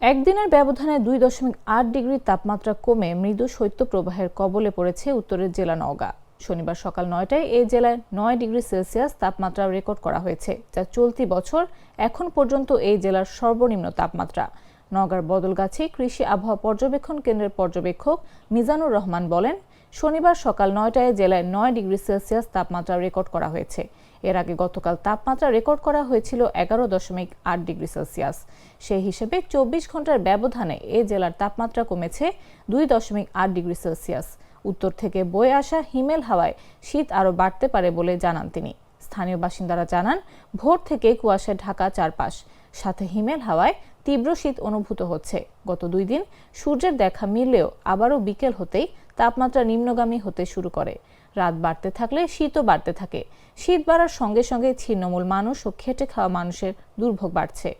একদিনের ব্যবধানে 2.8 ডিগ্রি তাপমাত্রা কমে মৃদু শৈত্যপ্রবাহের কবলে পড়েছে উত্তরের জেলা নওগাঁ। শনিবার সকাল 9টায় এই জেলায় 9 ডিগ্রি সেলসিয়াস তাপমাত্রা রেকর্ড করা হয়েছে, যা চলতি বছর এখন পর্যন্ত এই জেলার সর্বনিম্ন তাপমাত্রা। নওগাঁর বদলগাছি কৃষি আবহাওয়া পর্যবেক্ষণ কেন্দ্রের পর্যবেক্ষক মিজানুর রহমান বলেন, শনিবার সকাল 9টায় জেলায় 9 ডিগ্রি সেলসিয়াস তাপমাত্রা রেকর্ড করা হয়েছে। এর আগে গতকাল তাপমাত্রা রেকর্ড করা হয়েছিল 11.8 ডিগ্রি সেলসিয়াস। সেই হিসেবে 24 ঘন্টার ব্যবধানে এই জেলার তাপমাত্রা কমেছে 2.8 ডিগ্রি সেলসিয়াস। উত্তর থেকে বয়ে আসা হিমেল হাওয়ায় শীত আরও বাড়তে পারে বলে জানান তিনি। স্থানীয় বাসিন্দারা জানান, ভোর থেকে কুয়াশায় ঢাকা চারপাশ, সাথে হিমেল হাওয়ায় তীব্র শীত অনুভূত হচ্ছে। গত 2 দিন সূর্যের দেখা মিললেও আবারও বিকেল হতেই তাপমাত্রা নিম্নগামী হতে শুরু করে। রাত বাড়তে থাকলে শীতও বাড়তে থাকে। শীত বাড়ার সঙ্গে সঙ্গে ছিন্নমূল মানুষ ও খেটে খাওয়া মানুষের দুর্ভোগ বাড়ছে।